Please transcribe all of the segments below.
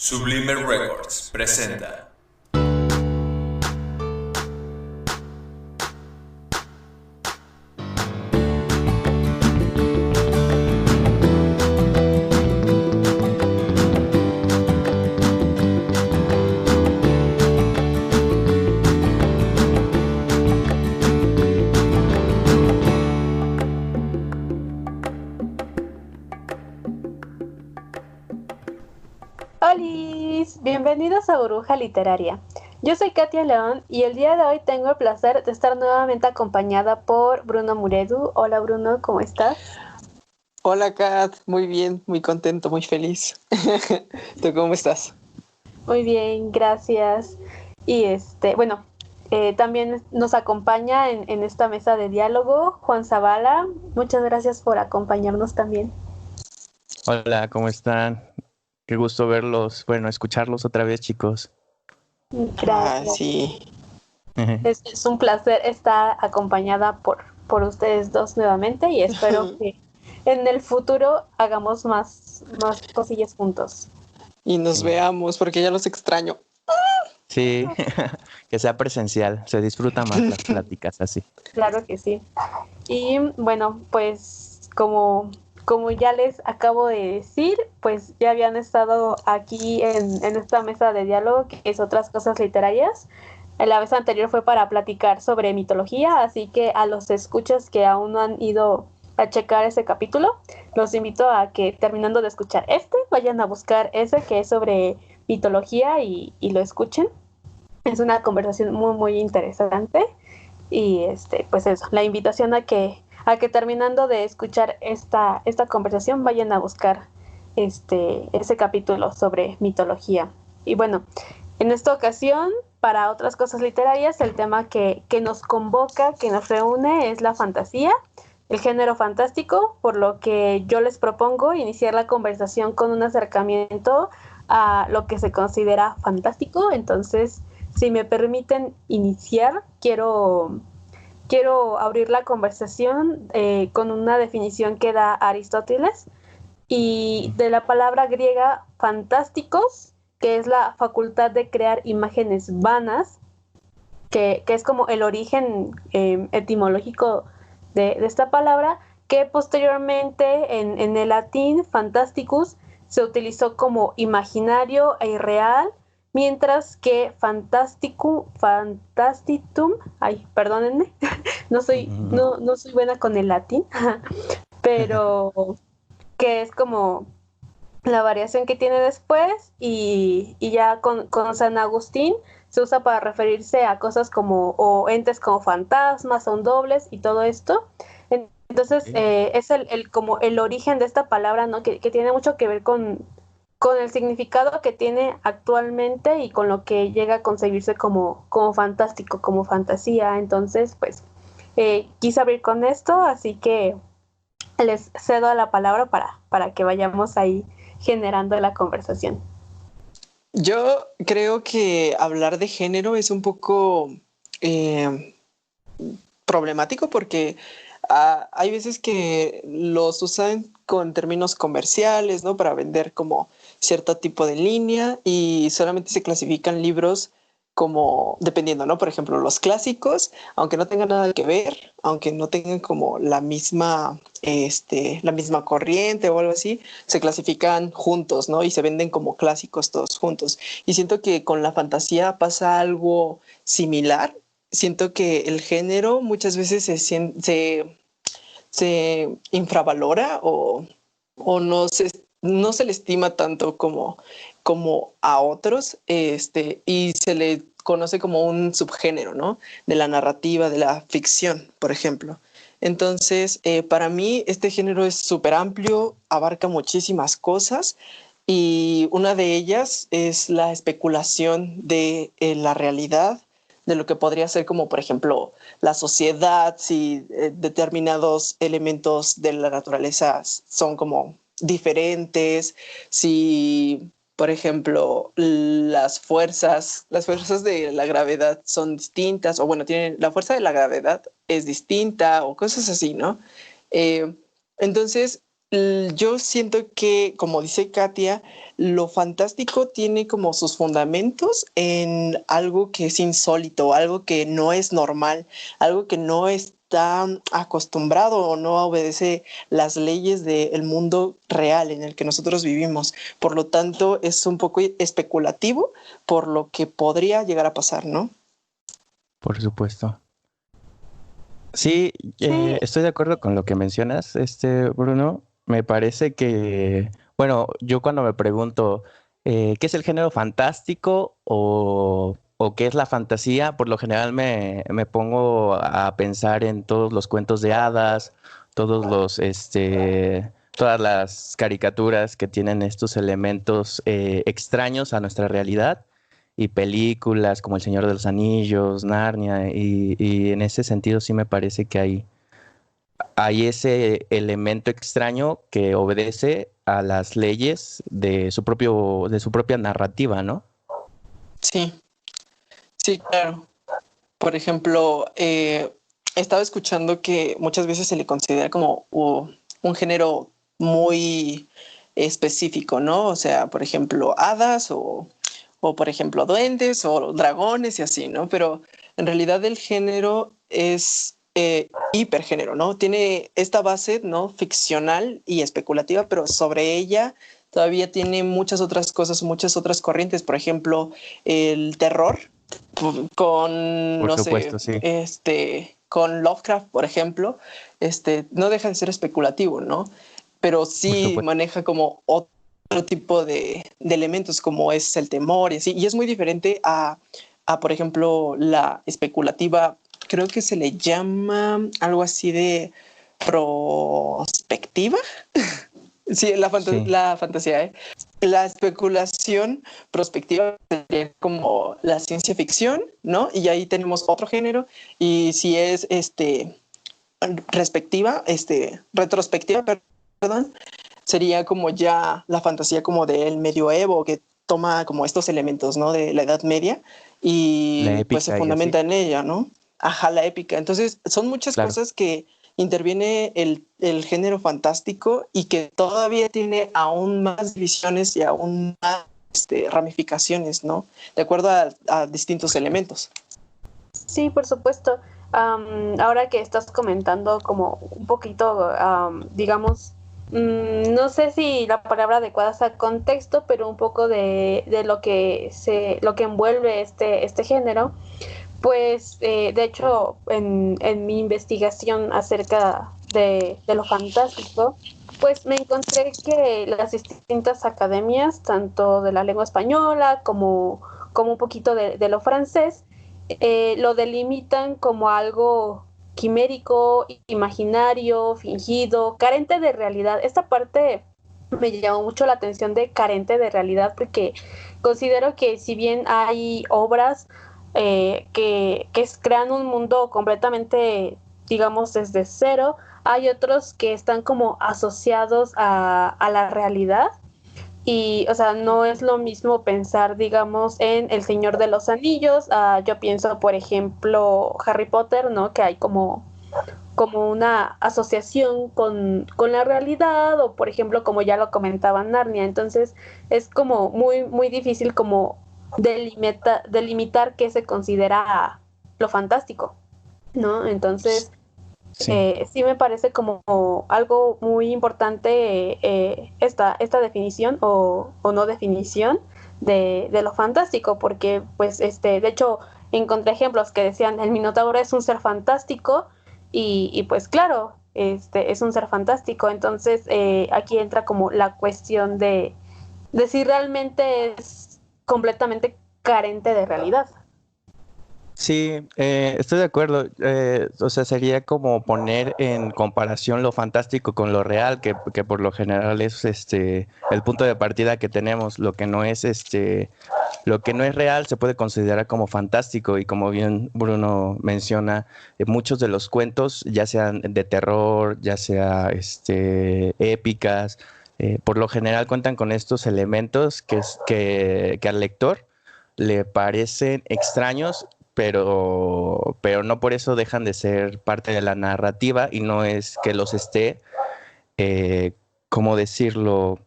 Sublime Records presenta. ¡Holis! Bienvenidos a Burbuja Literaria. Yo soy Katia León y el día de hoy tengo el placer de estar nuevamente acompañada por Bruno Muredu. Hola Bruno, ¿cómo estás? Hola Kat, muy bien, muy contento, muy feliz. ¿Tú cómo estás? Muy bien, gracias. Y también nos acompaña en esta mesa de diálogo Juan Zavala. Muchas gracias por acompañarnos también. Hola, ¿cómo están? Qué gusto verlos, escucharlos otra vez, chicos. Gracias. Sí. Es un placer estar acompañada por ustedes dos nuevamente y espero que en el futuro hagamos más cosillas juntos. Y nos Sí. veamos porque ya los extraño. Sí, que sea presencial, se disfruta más las pláticas así. Claro que sí. Y bueno, pues como ya les acabo de decir, pues ya habían estado aquí en esta mesa de diálogo, que es Otras Cosas Literarias. La vez anterior fue para platicar sobre mitología, así que a los escuchas que aún no han ido a checar ese capítulo, los invito a que terminando de escuchar vayan a buscar ese que es sobre mitología y lo escuchen. Es una conversación muy, muy interesante. Y pues eso, la invitación a que terminando de escuchar esta conversación vayan a buscar ese capítulo sobre mitología. Y bueno, en esta ocasión, para Otras Cosas Literarias, el tema que nos convoca, que nos reúne, es la fantasía, el género fantástico, por lo que yo les propongo iniciar la conversación con un acercamiento a lo que se considera fantástico. Entonces, si me permiten iniciar, quiero abrir la conversación con una definición que da Aristóteles y de la palabra griega fantásticos, que es la facultad de crear imágenes vanas, que es como el origen etimológico de esta palabra, que posteriormente en el latín fantasticus se utilizó como imaginario e irreal, mientras que fantastitum, ay, perdónenme, no soy buena con el latín, pero que es como la variación que tiene después y ya con San Agustín se usa para referirse a cosas como o entes como fantasmas, son dobles y todo esto. Entonces es como el origen de esta palabra, ¿no? Que tiene mucho que ver con el significado que tiene actualmente y con lo que llega a concebirse como fantástico, como fantasía. Entonces, pues quise abrir con esto, así que les cedo la palabra para que vayamos ahí generando la conversación. Yo creo que hablar de género es un poco problemático porque hay veces que los usan con términos comerciales, ¿no? Para vender como cierto tipo de línea y solamente se clasifican libros como dependiendo, ¿no? Por ejemplo, los clásicos, aunque no tengan nada que ver, aunque no tengan como la misma corriente o algo así, se clasifican juntos, ¿no? Y se venden como clásicos todos juntos. Y siento que con la fantasía pasa algo similar. Siento que el género muchas veces se infravalora o no se le estima tanto como a otros, y se le conoce como un subgénero, ¿no? De la narrativa, de la ficción, por ejemplo. Entonces, para mí este género es súper amplio, abarca muchísimas cosas y una de ellas es la especulación de la realidad, de lo que podría ser como, por ejemplo, la sociedad, si determinados elementos de la naturaleza son como diferentes, si, por ejemplo, las fuerzas de la gravedad son distintas, o bueno, la fuerza de la gravedad es distinta, o cosas así, ¿no? Entonces, Yo siento que, como dice Katia, lo fantástico tiene como sus fundamentos en algo que es insólito, algo que no es normal, algo que no está acostumbrado o no obedece las leyes del mundo real en el que nosotros vivimos. Por lo tanto, es un poco especulativo por lo que podría llegar a pasar, ¿no? Por supuesto. Sí, Sí, estoy de acuerdo con lo que mencionas, Bruno. Me parece que, bueno, yo cuando me pregunto qué es el género fantástico o qué es la fantasía, por lo general me pongo a pensar en todos los cuentos de hadas, todas las caricaturas que tienen estos elementos extraños a nuestra realidad y películas como El Señor de los Anillos, Narnia, y en ese sentido sí me parece que hay ese elemento extraño que obedece a las leyes de su propia narrativa, ¿no? Sí, sí, claro. Por ejemplo, estaba escuchando que muchas veces se le considera como un género muy específico, ¿no? O sea, por ejemplo, hadas o por ejemplo, duendes o dragones y así, ¿no? Pero en realidad el género es hipergénero, ¿no? Tiene esta base, ¿no? Ficcional y especulativa, pero sobre ella todavía tiene muchas otras cosas, muchas otras corrientes. Por ejemplo, el terror con, Por no sé, supuesto, sí, con Lovecraft, por ejemplo, no deja de ser especulativo, ¿no? Pero por sí supuesto. maneja como otro tipo de elementos como es el temor y así. Y es muy diferente por ejemplo, la especulativa, creo que se le llama algo así de prospectiva. Sí, Sí, la fantasía, ¿eh? La especulación prospectiva sería como la ciencia ficción, ¿no? Y ahí tenemos otro género. Y si es retrospectiva, perdón, sería como ya la fantasía como del medioevo, que toma como estos elementos, ¿no? De la Edad Media la y pues se épica y así, fundamenta en ella, ¿no? Ajá, la épica. Entonces, son muchas claro. cosas que interviene el género fantástico y que todavía tiene aún más visiones y aún más ramificaciones, ¿no? De acuerdo a distintos Por supuesto. elementos. sí, por supuesto. Ahora que estás comentando como un poquito, digamos, no sé si la palabra adecuada es contexto, pero un poco de lo que envuelve este género. Pues, de hecho, en mi investigación acerca de lo fantástico, pues me encontré que las distintas academias, tanto de la lengua española como un poquito de lo francés, lo delimitan como algo quimérico, imaginario, fingido, carente de realidad. Esta parte me llamó mucho la atención de carente de realidad porque considero que si bien hay obras crean un mundo completamente, digamos, desde cero. Hay otros que están como asociados a la realidad y, o sea, no es lo mismo pensar, digamos, en El Señor de los Anillos. Yo pienso, por ejemplo, Harry Potter, ¿no? Que hay como una asociación con la realidad o, por ejemplo, como ya lo comentaba Narnia. Entonces, es como muy, muy difícil como delimitar qué se considera lo fantástico, ¿no? Entonces, Sí. sí me parece como algo muy importante esta definición o no definición de lo fantástico, porque pues de hecho encontré ejemplos que decían el Minotauro es un ser fantástico y pues claro, es un ser fantástico, entonces aquí entra como la cuestión de si realmente es completamente carente de realidad. Sí, estoy de acuerdo. O sea, sería como poner en comparación lo fantástico con lo real, que por lo general es el punto de partida que tenemos. Lo que no es real se puede considerar como fantástico, y como bien Bruno menciona, muchos de los cuentos, ya sean de terror, ya sea épicas, por lo general cuentan con estos elementos que al lector le parecen extraños, pero no por eso dejan de ser parte de la narrativa, y no es que los esté eh, ¿cómo decirlo?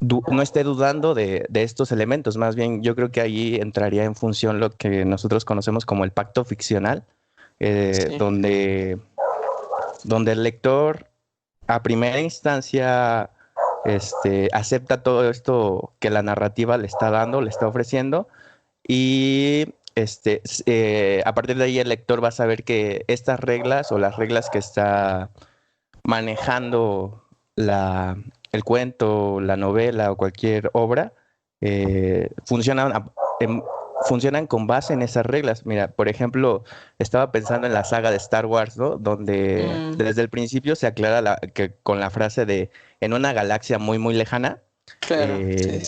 No esté dudando de estos elementos. Más bien, yo creo que ahí entraría en función lo que nosotros conocemos como el pacto ficcional, Sí. donde el lector a primera instancia acepta todo esto que la narrativa le está dando, le está ofreciendo, y a partir de ahí el lector va a saber que estas reglas o las reglas que está manejando el cuento, la novela o cualquier obra, funcionan con base en esas reglas. Mira, por ejemplo, estaba pensando en la saga de Star Wars, ¿no? Donde desde el principio se aclara que con la frase de en una galaxia muy, muy lejana, Claro. sí.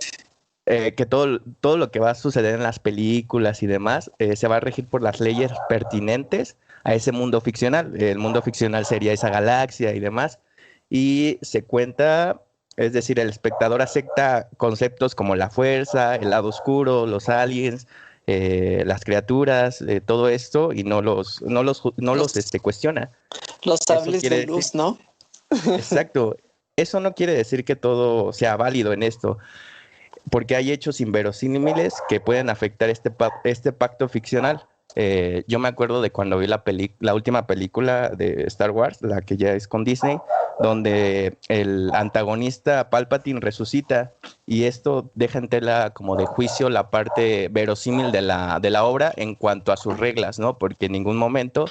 Que todo lo que va a suceder en las películas y demás se va a regir por las leyes pertinentes a ese mundo ficcional. El mundo ficcional sería esa galaxia y demás. Y se cuenta, es decir, el espectador acepta conceptos como la fuerza, el lado oscuro, los aliens, las criaturas, todo esto, y no los cuestiona. Los sables de decir, luz, ¿no? Exacto. Eso no quiere decir que todo sea válido en esto, porque hay hechos inverosímiles que pueden afectar este pacto ficcional. Yo me acuerdo de cuando vi la última película de Star Wars, la que ya es con Disney, donde el antagonista Palpatine resucita, y esto deja en tela como de juicio la parte verosímil de la obra en cuanto a sus reglas, ¿no? Porque en ningún momento,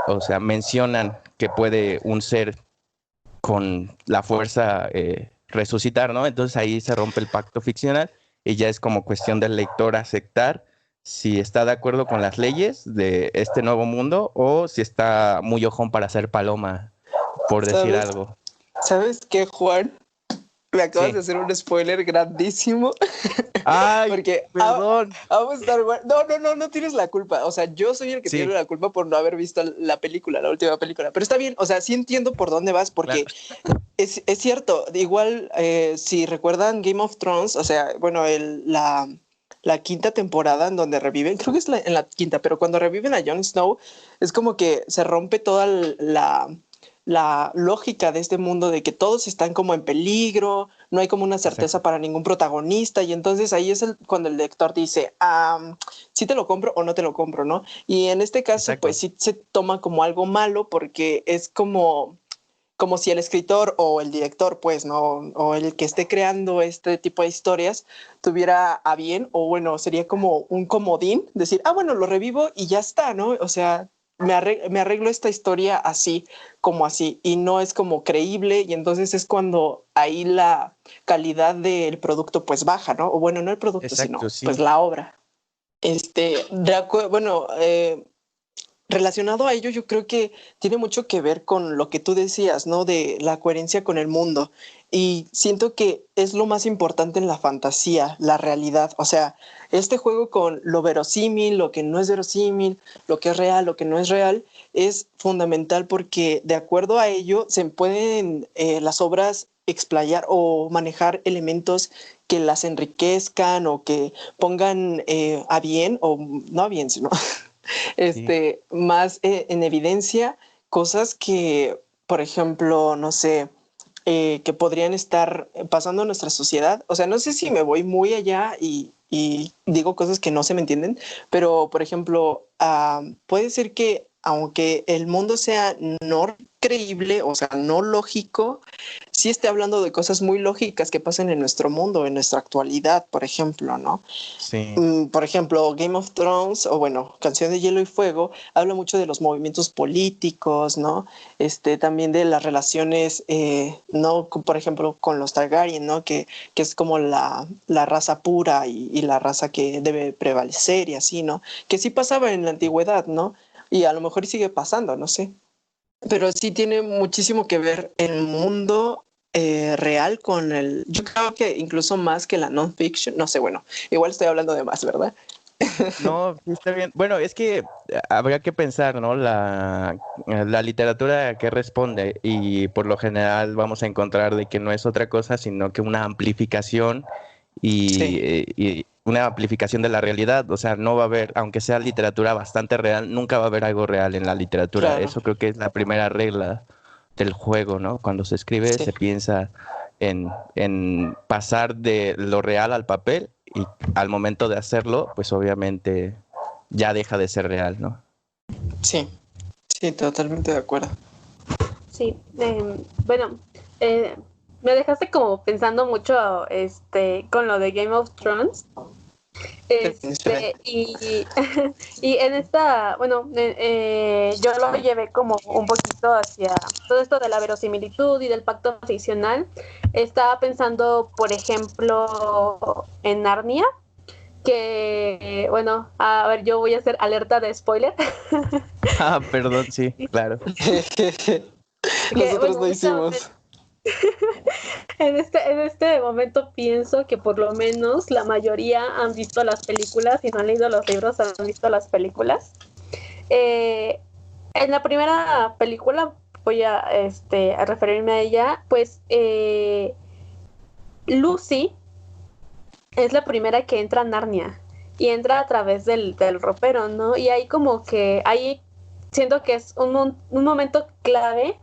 o sea, mencionan que puede un ser con la fuerza resucitar, ¿no? Entonces ahí se rompe el pacto ficcional y ya es como cuestión del lector aceptar si está de acuerdo con las leyes de este nuevo mundo o si está muy ojón para hacer paloma, por decir algo. ¿Sabes qué, Juan? Me acabas de hacer un spoiler grandísimo. Ay, porque perdón. Amo Star Wars. No tienes la culpa. O sea, yo soy el que tiene la culpa por no haber visto la película, la última película. Pero está bien, o sea, sí entiendo por dónde vas, porque es cierto. Igual, si recuerdan Game of Thrones, o sea, bueno, la quinta temporada en donde reviven, creo que es en la quinta, pero cuando reviven a Jon Snow, es como que se rompe toda la lógica de este mundo de que todos están como en peligro, no hay como una certeza para ningún protagonista, y entonces ahí es cuando el lector dice, sí te lo compro o no te lo compro, ¿no? Y en este caso, pues sí se toma como algo malo, porque es como si el escritor o el director, pues, ¿no? O el que esté creando este tipo de historias tuviera a bien, o bueno, sería como un comodín, decir, bueno, lo revivo y ya está, ¿no? O sea, me arreglo esta historia así como así, y no es como creíble, y entonces es cuando ahí la calidad del producto pues baja, ¿no? O bueno, no el producto, sino pues la obra. Relacionado a ello, yo creo que tiene mucho que ver con lo que tú decías, ¿no? De la coherencia con el mundo. Y siento que es lo más importante en la fantasía, la realidad. O sea, este juego con lo verosímil, lo que no es verosímil, lo que es real, lo que no es real, es fundamental, porque de acuerdo a ello se pueden las obras explayar o manejar elementos que las enriquezcan o que pongan a bien, o no a bien, sino más en evidencia cosas que, por ejemplo, no sé, que podrían estar pasando en nuestra sociedad. O sea, no sé si me voy muy allá y digo cosas que no se me entienden, pero, por ejemplo, puede ser que aunque el mundo sea no creíble, o sea, no lógico, sí esté hablando de cosas muy lógicas que pasan en nuestro mundo, en nuestra actualidad, por ejemplo, ¿no? Sí. Por ejemplo, Game of Thrones, o bueno, Canción de Hielo y Fuego, habla mucho de los movimientos políticos, ¿no? También de las relaciones, ¿no? Por ejemplo, con los Targaryen, ¿no? Que es como la raza pura y la raza que debe prevalecer y así, ¿no? Que sí pasaba en la antigüedad, ¿no? Y a lo mejor sigue pasando, no sé. Pero sí tiene muchísimo que ver el mundo real con yo creo que incluso más que la non-fiction, no sé, bueno, igual estoy hablando de más, ¿verdad? No, sí está bien. Bueno, es que habría que pensar, ¿no? La literatura que responde, y por lo general vamos a encontrar de que no es otra cosa sino que una amplificación y una amplificación de la realidad. O sea, no va a haber, aunque sea literatura bastante real, nunca va a haber algo real en la literatura. Claro. Eso creo que es la primera regla. del juego, ¿no? Cuando se escribe Sí. se piensa en pasar de lo real al papel y al momento de hacerlo, pues obviamente ya deja de ser real, ¿no? Sí, sí, totalmente de acuerdo. Sí, bueno, me dejaste como pensando mucho con lo de Game of Thrones. Y en esta, bueno, yo lo llevé como un poquito hacia todo esto de la verosimilitud y del pacto ficcional. Estaba pensando, por ejemplo, en Narnia, que, bueno, a ver, yo voy a hacer alerta de spoiler. Ah, perdón, sí, claro. Nosotros bueno, no hicimos. En este momento pienso que por lo menos la mayoría han visto las películas y no han leído los libros, han visto las películas. En la primera película, voy a referirme a ella, pues Lucy es la primera que entra a Narnia y entra a través del ropero, ¿no? Y ahí como que, ahí siento que es un momento clave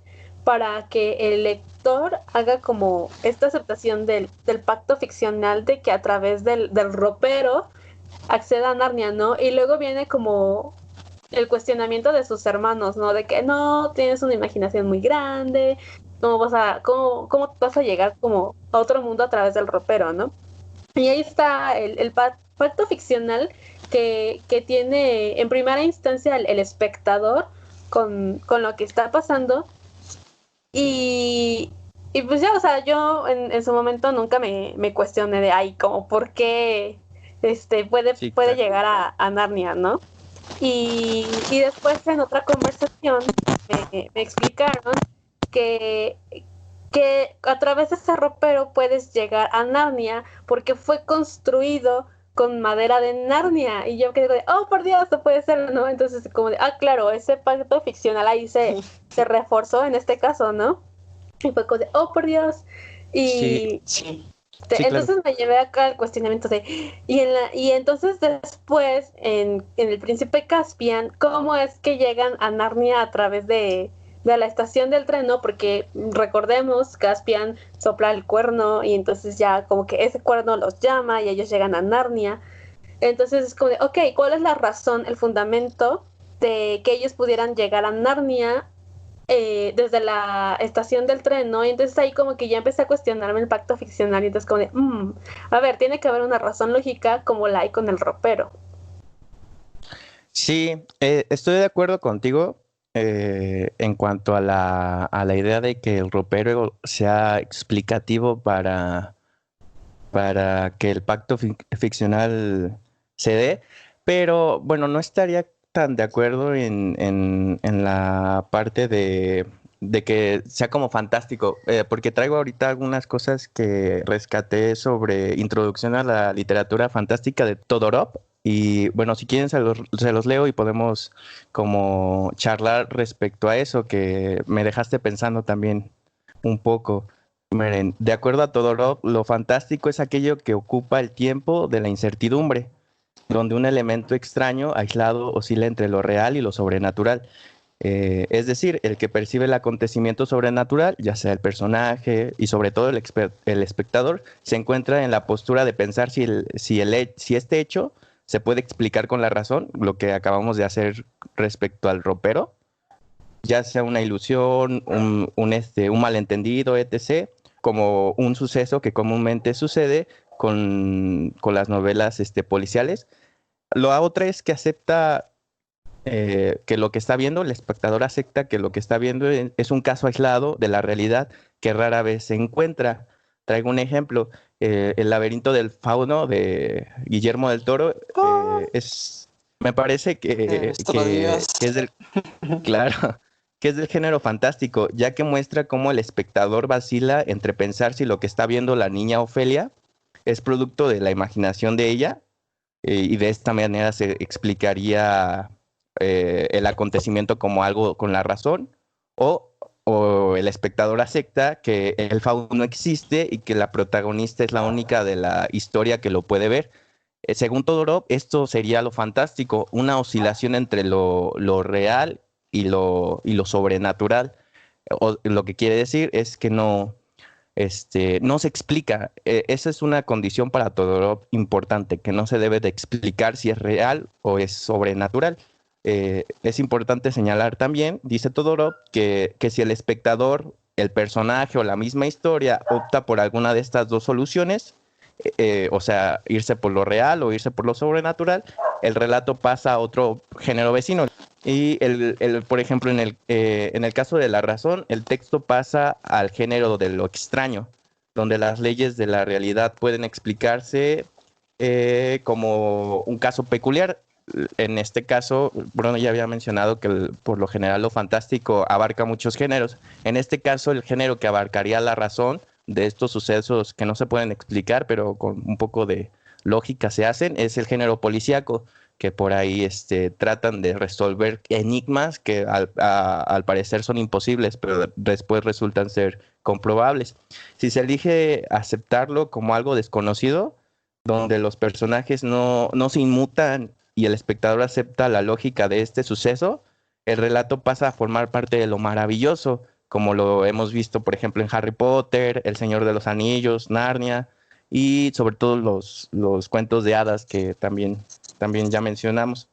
para que el lector haga como esta aceptación del pacto ficcional de que a través del ropero acceda a Narnia, ¿no? Y luego viene como el cuestionamiento de sus hermanos, ¿no? De que no, tienes una imaginación muy grande, cómo vas a llegar como a otro mundo a través del ropero, ¿no? Y ahí está el pacto ficcional que tiene en primera instancia el espectador con lo que está pasando. Y, y pues ya, o sea, yo en su momento nunca me cuestioné de, ay, como por qué Sí, puede claro. llegar a Narnia, ¿no? Y después en otra conversación me explicaron que, que a través de ese ropero puedes llegar a Narnia porque fue construido con madera de Narnia. Y yo quedé de, oh, por Dios, no puede ser, ¿no? Entonces, como de, ah, claro, ese pacto ficcional ahí se reforzó en este caso, ¿no? Y fue como de, oh, por Dios. Sí, Y Sí, sí, claro. entonces me llevé acá al cuestionamiento de, y entonces después en El Príncipe Caspian, ¿cómo es que llegan a Narnia a través de la estación del tren, no? Porque recordemos, Caspian sopla el cuerno y entonces ya como que ese cuerno los llama y ellos llegan a Narnia. Entonces es como de, ok, ¿cuál es la razón, el fundamento de que ellos pudieran llegar a Narnia desde la estación del tren, ¿no? Y entonces ahí como que ya empecé a cuestionarme el pacto ficcional y entonces como de, a ver, tiene que haber una razón lógica como la hay con el ropero. Sí, estoy de acuerdo contigo en cuanto a la idea de que el ropero sea explicativo para que el pacto ficcional se dé, pero bueno, no estaría tan de acuerdo en la parte de que sea como fantástico, porque traigo ahorita algunas cosas que rescaté sobre introducción a la literatura fantástica de Todorov. Y bueno, si quieren se los leo y podemos como charlar respecto a eso que me dejaste pensando también un poco. Miren, de acuerdo a Todorov, lo fantástico es aquello que ocupa el tiempo de la incertidumbre, donde un elemento extraño, aislado, oscila entre lo real y lo sobrenatural. Es decir, el que percibe el acontecimiento sobrenatural, ya sea el personaje y sobre todo el espectador, se encuentra en la postura de pensar si este hecho se puede explicar con la razón, lo que acabamos de hacer respecto al ropero, ya sea una ilusión, un malentendido, etc., como un suceso que comúnmente sucede con las novelas policiales. La otra es que acepta que lo que está viendo, el espectador acepta que lo que está viendo es un caso aislado de la realidad que rara vez se encuentra. Traigo un ejemplo, El laberinto del fauno de Guillermo del Toro me parece Dios. que es del, claro, que es del género fantástico, ya que muestra cómo el espectador vacila entre pensar si lo que está viendo la niña Ofelia es producto de la imaginación de ella, y de esta manera se explicaría el acontecimiento como algo con la razón, o, o el espectador acepta que el fauno existe y que la protagonista es la única de la historia que lo puede ver. Según Todorov, esto sería lo fantástico, una oscilación entre lo real y lo sobrenatural. lo que quiere decir es que no se explica. Esa es una condición para Todorov importante, que no se debe de explicar si es real o es sobrenatural. Es importante señalar también, dice Todorov, que si el espectador, el personaje o la misma historia opta por alguna de estas dos soluciones, o sea, irse por lo real o irse por lo sobrenatural, el relato pasa a otro género vecino. Y, por ejemplo, en el caso de La Razón, el texto pasa al género de lo extraño, donde las leyes de la realidad pueden explicarse como un caso peculiar. En este caso, Bruno ya había mencionado que por lo general lo fantástico abarca muchos géneros. En este caso, el género que abarcaría La Razón de estos sucesos que no se pueden explicar, pero con un poco de lógica se hacen, es el género policíaco, que por ahí tratan de resolver enigmas que al parecer son imposibles, pero después resultan ser comprobables. Si se elige aceptarlo como algo desconocido, donde los personajes no se inmutan y el espectador acepta la lógica de este suceso, el relato pasa a formar parte de lo maravilloso, como lo hemos visto, por ejemplo, en Harry Potter, El Señor de los Anillos, Narnia, y sobre todo los cuentos de hadas que también ya mencionamos.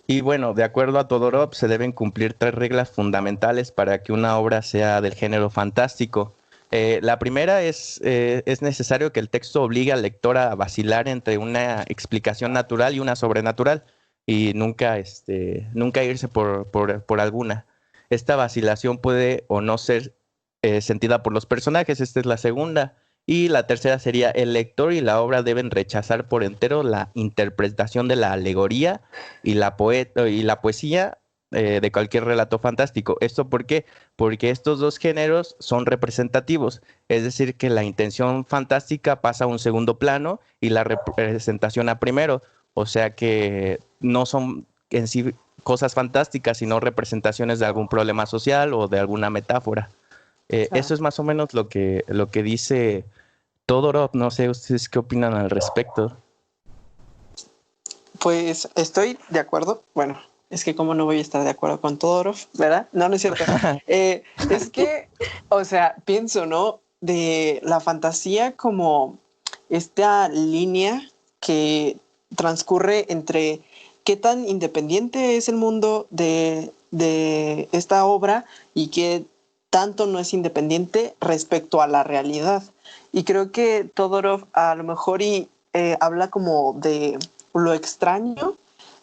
Y bueno, de acuerdo a Todorov, se deben cumplir 3 reglas fundamentales para que una obra sea del género fantástico. La primera es necesario que el texto obligue al lector a vacilar entre una explicación natural y una sobrenatural, y nunca irse por alguna. Esta vacilación puede o no ser sentida por los personajes. Esta es la segunda. Y la tercera sería: el lector y la obra deben rechazar por entero la interpretación de la alegoría y la poesía de cualquier relato fantástico. ¿Esto por qué? Porque estos dos géneros son representativos, es decir, que la intención fantástica pasa a un segundo plano y la representación a primero. O sea que no son en sí cosas fantásticas, sino representaciones de algún problema social o de alguna metáfora. Eso es más o menos lo que dice Todorov. No sé ustedes qué opinan al respecto. Pues estoy de acuerdo. Bueno, es que cómo no voy a estar de acuerdo con Todorov, ¿verdad? No es cierto. Es que, o sea, pienso, ¿no? De la fantasía como esta línea que transcurre entre qué tan independiente es el mundo de esta obra y qué tanto no es independiente respecto a la realidad. Y creo que Todorov a lo mejor habla como de lo extraño,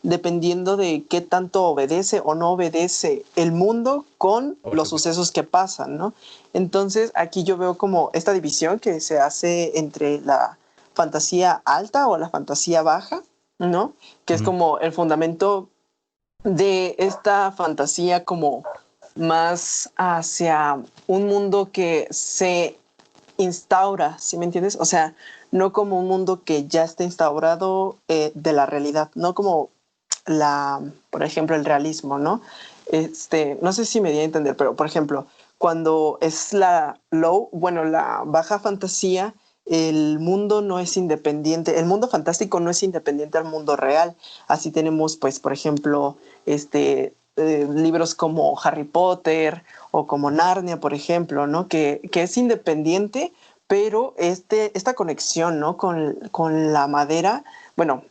dependiendo de qué tanto obedece o no obedece el mundo con los sucesos que pasan, ¿no? Entonces aquí yo veo como esta división que se hace entre la fantasía alta o la fantasía baja, ¿no? Que es como el fundamento de esta fantasía como más hacia un mundo que se instaura, ¿sí me entiendes? O sea, no como un mundo que ya está instaurado de la realidad, no como por ejemplo, el realismo, ¿no? No sé si me di a entender, pero por ejemplo, cuando es la baja fantasía, el mundo no es independiente, el mundo fantástico no es independiente al mundo real. Así tenemos, pues, por ejemplo, libros como Harry Potter o como Narnia, por ejemplo, ¿no? Que es independiente, pero esta conexión, ¿no? con la madera, bueno,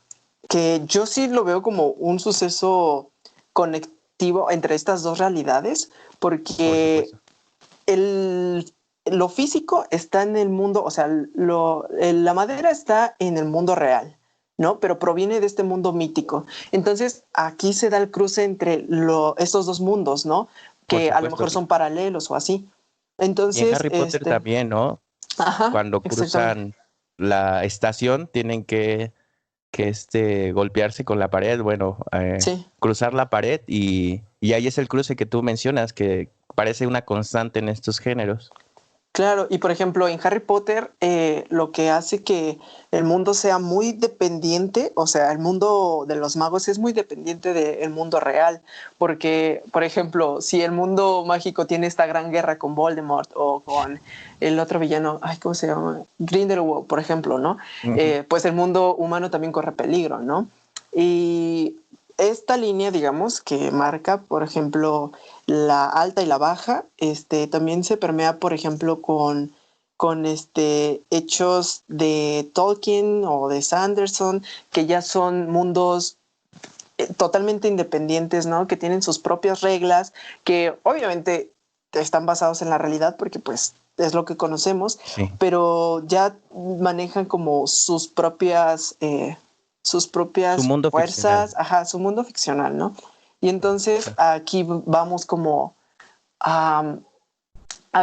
que yo sí lo veo como un suceso conectivo entre estas dos realidades, porque lo físico está en el mundo, o sea, la madera está en el mundo real, ¿no? Pero proviene de este mundo mítico. Entonces, aquí se da el cruce entre estos dos mundos, ¿no? Que a lo mejor son paralelos o así. Entonces, y en Harry Potter también, ¿no? Ajá, cuando cruzan la estación, tienen que golpearse con la pared, sí. Cruzar la pared, y ahí es el cruce que tú mencionas, que parece una constante en estos géneros. Claro, y por ejemplo, en Harry Potter lo que hace que el mundo sea muy dependiente, o sea, el mundo de los magos es muy dependiente del mundo real, porque, por ejemplo, si el mundo mágico tiene esta gran guerra con Voldemort o con el otro villano, ¿cómo se llama? Grindelwald, por ejemplo, ¿no? Uh-huh. Pues el mundo humano también corre peligro, ¿no? Y esta línea, digamos, que marca, por ejemplo, la alta y la baja, también se permea, por ejemplo, con hechos de Tolkien o de Sanderson, que ya son mundos totalmente independientes, ¿no? Que tienen sus propias reglas, que obviamente están basados en la realidad porque pues es lo que conocemos, Sí. pero ya manejan como sus propias Su mundo fuerzas, ficcional. ajá, su mundo ficcional, ¿no? Y entonces aquí vamos como a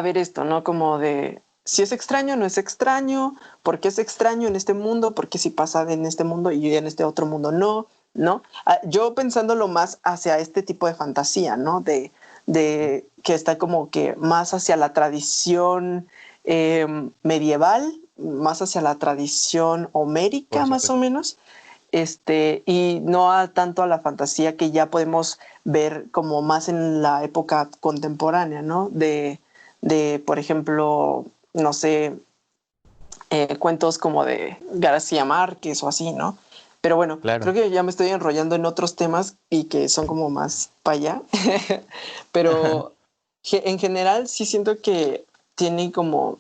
ver esto, ¿no? Como de si es extraño, no es extraño, por qué es extraño en este mundo, por qué si pasa en este mundo y en este otro mundo no, ¿no? Yo pensándolo más hacia este tipo de fantasía, ¿no? De que está como que más hacia la tradición medieval, más hacia la tradición homérica, más o menos, y no tanto a la fantasía que ya podemos ver como más en la época contemporánea, ¿no? De por ejemplo, no sé, cuentos como de García Márquez o así, ¿no? Pero bueno, Claro. creo que ya me estoy enrollando en otros temas y que son como más para allá. Pero en general sí siento que tiene como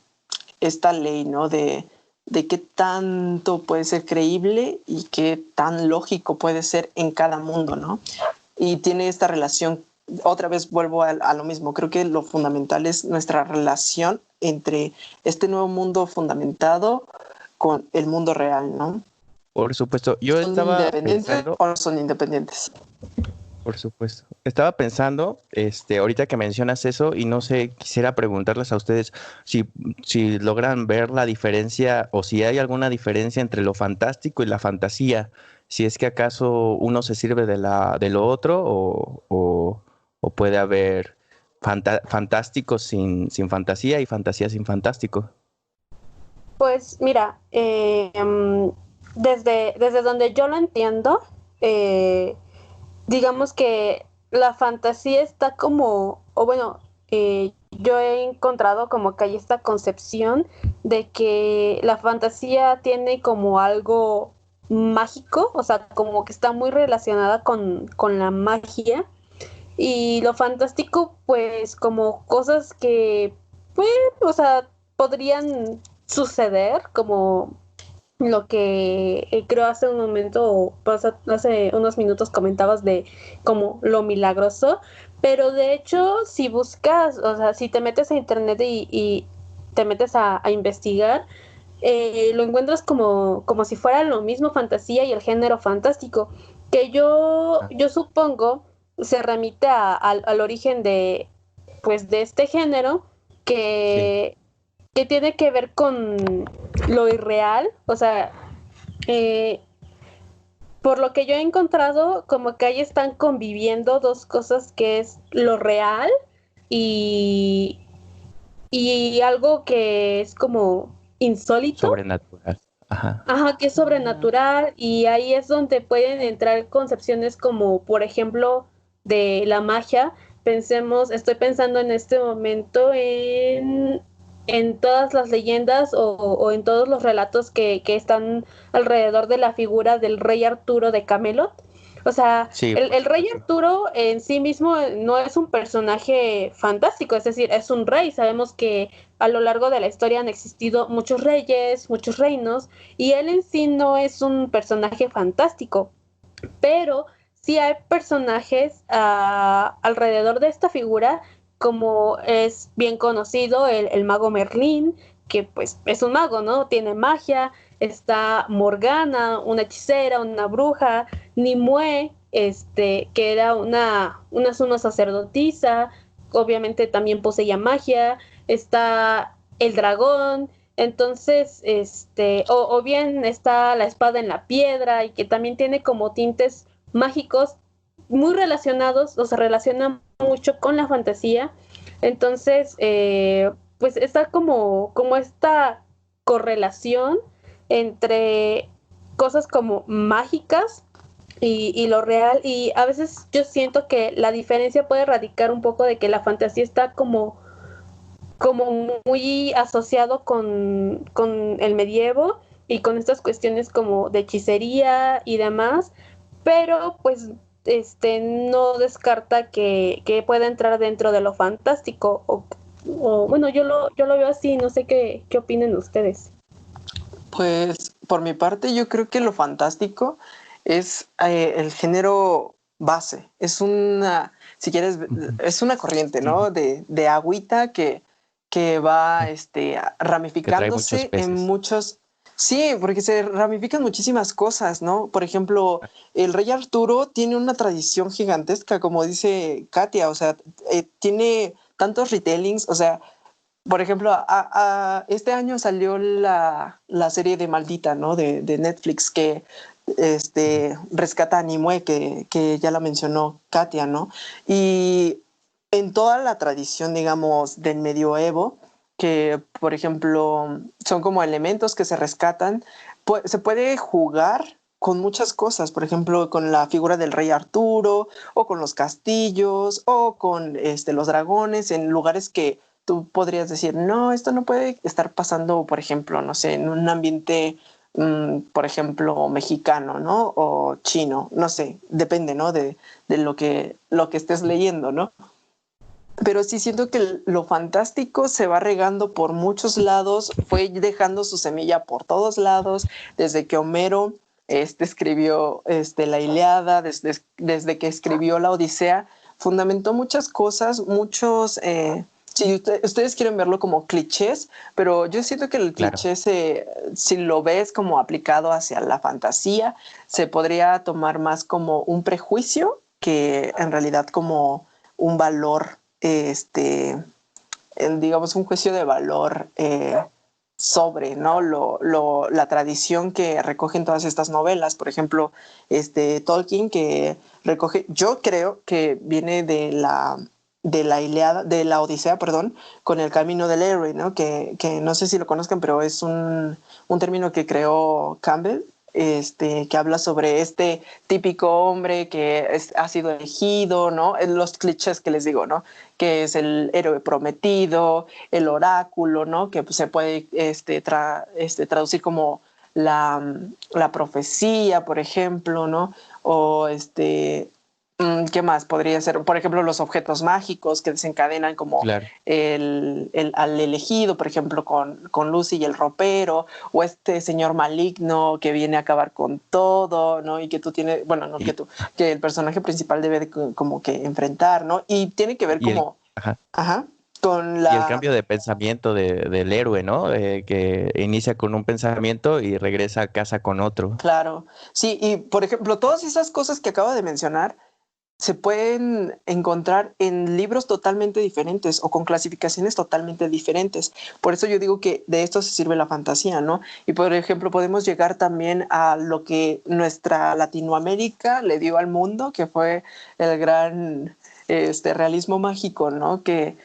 esta ley, ¿no? De qué tanto puede ser creíble y qué tan lógico puede ser en cada mundo, ¿no? Y tiene esta relación, otra vez vuelvo a lo mismo, creo que lo fundamental es nuestra relación entre este nuevo mundo fundamentado con el mundo real, ¿no? Por supuesto. Yo ¿Son estaba independientes pensando, o no son independientes? por supuesto. Estaba pensando, ahorita que mencionas eso, y no sé, quisiera preguntarles a ustedes si logran ver la diferencia o si hay alguna diferencia entre lo fantástico y la fantasía. Si es que acaso uno se sirve de lo otro o puede haber fantástico sin fantasía y fantasía sin fantástico. Pues mira, desde donde yo lo entiendo, eh, digamos que la fantasía está como, o bueno, yo he encontrado como que hay esta concepción de que la fantasía tiene como algo mágico, o sea, como que está muy relacionada con la magia, y lo fantástico, pues como cosas que, pues, o sea, podrían suceder, como lo que creo hace un momento, o hace unos minutos comentabas de como lo milagroso, pero de hecho si buscas, o sea, si te metes a internet y te metes a investigar, lo encuentras como si fuera lo mismo fantasía y el género fantástico, que yo supongo se remite al origen de, pues, de este género Sí. que tiene que ver con lo irreal, o sea, eh, por lo que yo he encontrado, como que ahí están conviviendo dos cosas que es lo real y, y algo que es como insólito, Sobrenatural. Ajá. ajá, que es sobrenatural, y ahí es donde pueden entrar concepciones como, por ejemplo, de la magia. Estoy pensando en este momento en todas las leyendas o en todos los relatos que están alrededor de la figura del rey Arturo de Camelot. O sea, Sí, el por rey supuesto. Arturo en sí mismo no es un personaje fantástico, es decir, es un rey. Sabemos que a lo largo de la historia han existido muchos reyes, muchos reinos, y él en sí no es un personaje fantástico, pero sí hay personajes alrededor de esta figura, como es bien conocido el mago Merlín, que pues es un mago, ¿no? Tiene magia. Está Morgana, una hechicera, una bruja. Nimue, que era una suma sacerdotisa, obviamente también poseía magia. Está el dragón. Entonces, o bien está la espada en la piedra, y que también tiene como tintes mágicos muy relacionados, o se relacionan mucho con la fantasía. Entonces, pues está como esta correlación entre cosas como mágicas y lo real, y a veces yo siento que la diferencia puede radicar un poco de que la fantasía está como muy asociado con el medievo y con estas cuestiones como de hechicería y demás, pero pues no descarta que pueda entrar dentro de lo fantástico, o bueno, yo lo veo así, no sé qué opinen ustedes. Pues por mi parte yo creo que lo fantástico es el género base, es una, si quieres, es una corriente, ¿no? De agüita que va ramificándose en muchos. Sí, porque se ramifican muchísimas cosas, ¿no? Por ejemplo, el Rey Arturo tiene una tradición gigantesca, como dice Katia, o sea, tiene tantos retellings, o sea, por ejemplo, este año salió la serie de Maldita, ¿no? De Netflix, que rescata a Nimue, que ya la mencionó Katia, ¿no? Y en toda la tradición, digamos, del medioevo, que, por ejemplo, son como elementos que se rescatan, se puede jugar con muchas cosas, por ejemplo, con la figura del rey Arturo, o con los castillos, o con los dragones, en lugares que tú podrías decir, no, esto no puede estar pasando, por ejemplo, no sé, en un ambiente, por ejemplo, mexicano, ¿no? O chino, no sé, depende, ¿no? De lo que estés leyendo, ¿no? Pero sí siento que lo fantástico se va regando por muchos lados, fue dejando su semilla por todos lados, desde que Homero escribió la Ilíada, desde que escribió la Odisea, fundamentó muchas cosas, muchos, si ustedes quieren verlo como clichés, pero yo siento que el cliché, si lo ves como aplicado hacia la fantasía, se podría tomar más como un prejuicio que en realidad como un valor, digamos, un juicio de valor sobre, ¿no? La tradición que recogen todas estas novelas. Por ejemplo, Tolkien, que recoge, yo creo que viene de la Ilíada, de la Odisea, perdón, con el camino del héroe, ¿no? Que no sé si lo conozcan, pero es un término que creó Campbell, que habla sobre este típico hombre que ha sido elegido, ¿no? Los clichés que les digo, ¿no? Que es el héroe prometido, el oráculo, ¿no? Que pues, se puede traducir como la profecía, por ejemplo, ¿no? O ¿qué más podría ser? Por ejemplo, los objetos mágicos que desencadenan como al elegido, por ejemplo, con Lucy y el ropero, o este señor maligno que viene a acabar con todo, ¿no? Y que tú tienes, bueno, no que tú, que el personaje principal debe de como que enfrentar, ¿no? Y tiene que ver como... con la... Y el cambio de pensamiento del héroe, ¿no? Que inicia con un pensamiento y regresa a casa con otro. Claro, sí, y por ejemplo, todas esas cosas que acabo de mencionar se pueden encontrar en libros totalmente diferentes o con clasificaciones totalmente diferentes. Por eso yo digo que de esto se sirve la fantasía, ¿no? Y por ejemplo, podemos llegar también a lo que nuestra Latinoamérica le dio al mundo, que fue el gran realismo mágico, ¿no? Que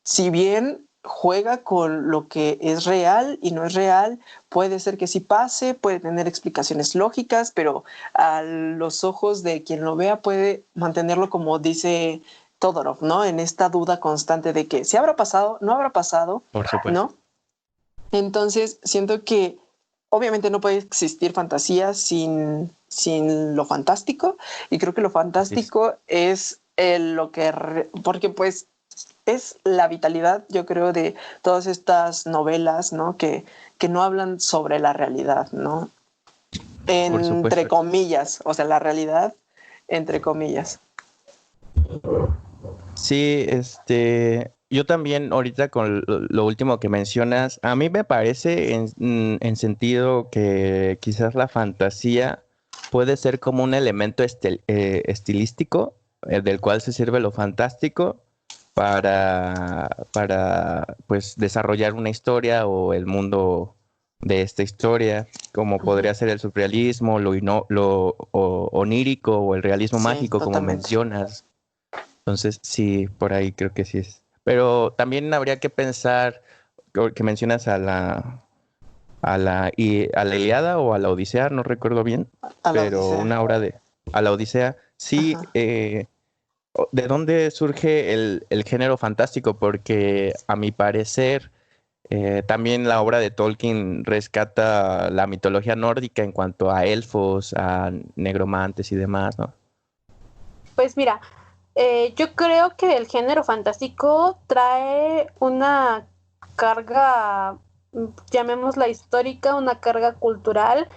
si bien juega con lo que es real y no es real, puede ser que sí pase, puede tener explicaciones lógicas, pero a los ojos de quien lo vea puede mantenerlo, como dice Todorov, ¿no? En esta duda constante de que si habrá pasado, no habrá pasado, por supuesto, ¿no? Entonces siento que obviamente no puede existir fantasía sin lo fantástico, y creo que lo fantástico es lo que, porque pues es la vitalidad, yo creo, de todas estas novelas, ¿no? Que no hablan sobre la realidad, ¿no? Entre comillas, o sea, la realidad entre comillas. Sí, yo también ahorita con lo último que mencionas, a mí me parece en sentido que quizás la fantasía puede ser como un elemento estilístico del cual se sirve lo fantástico para pues desarrollar una historia o el mundo de esta historia, como podría ser el surrealismo, lo onírico o el realismo mágico, totalmente. como mencionas. Entonces, sí, por ahí creo que sí es. Pero también habría que pensar, que mencionas a la Ilíada o a la Odisea, no recuerdo bien, pero Odisea. una obra a la Odisea. Sí, ¿de dónde surge el género fantástico? Porque a mi parecer, también la obra de Tolkien rescata la mitología nórdica en cuanto a elfos, a negromantes y demás, ¿no? Pues mira, yo creo que el género fantástico trae una carga, llamémosla histórica, una carga cultural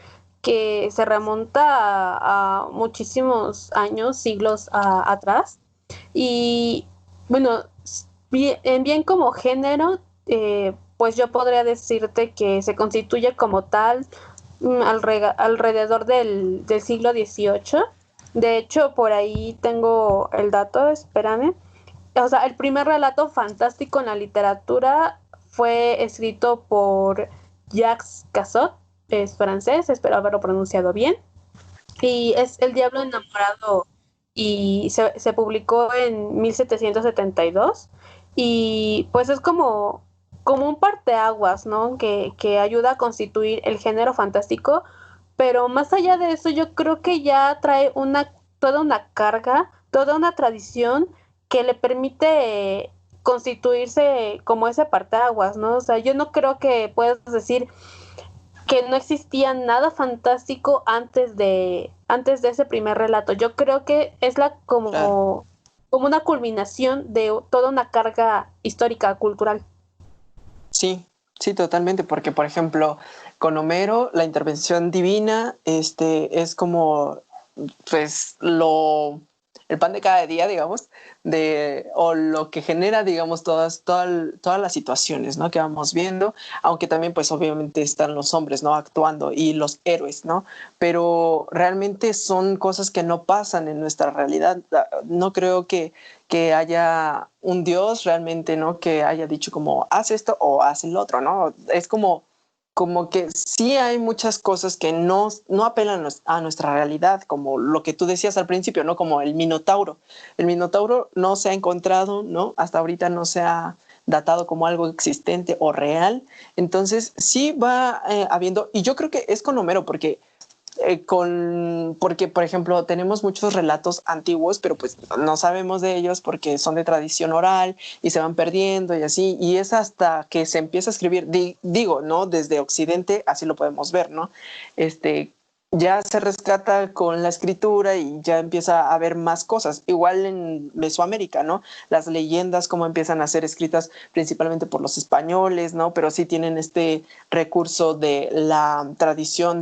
que se remonta a muchísimos años, siglos atrás. Y bueno, bien como género, pues yo podría decirte que se constituye como tal alrededor del siglo XVIII. De hecho, por ahí tengo el dato, espérame. O sea, el primer relato fantástico en la literatura fue escrito por Jacques Cassot, es francés, espero haberlo pronunciado bien, y es El Diablo Enamorado, y se publicó en 1772, y pues es como un parteaguas, ¿no? Que ayuda a constituir el género fantástico, pero más allá de eso yo creo que ya trae toda una carga, toda una tradición que le permite constituirse como ese parteaguas, ¿no? O sea, yo no creo que puedas decir que no existía nada fantástico antes de ese primer relato. Yo creo que es Claro. como una culminación de toda una carga histórica, cultural. Sí, sí, totalmente, porque por ejemplo, con Homero, la intervención divina, es como, pues, el pan de cada día, digamos, o lo que genera, digamos, todas las situaciones, ¿no? Que vamos viendo, aunque también, pues, obviamente están los hombres, ¿no? Actuando y los héroes, ¿no? Pero realmente son cosas que no pasan en nuestra realidad. No creo que haya un Dios realmente, ¿no? Que haya dicho como, haz esto o haz el otro, ¿no? Es como que sí hay muchas cosas que no apelan a nuestra realidad, como lo que tú decías al principio, ¿no? Como el Minotauro. El Minotauro no se ha encontrado, ¿no? Hasta ahorita no se ha datado como algo existente o real. Entonces sí va habiendo, y yo creo que es con Homero, porque porque, por ejemplo, tenemos muchos relatos antiguos, pero pues no sabemos de ellos porque son de tradición oral y se van perdiendo y así, y es hasta que se empieza a escribir, digo, ¿no? Desde Occidente, así lo podemos ver, ¿no? Ya se rescata con la escritura y ya empieza a haber más cosas. Igual en Mesoamérica, ¿no? Las leyendas como empiezan a ser escritas principalmente por los españoles, ¿no? Pero sí tienen este recurso de la tradición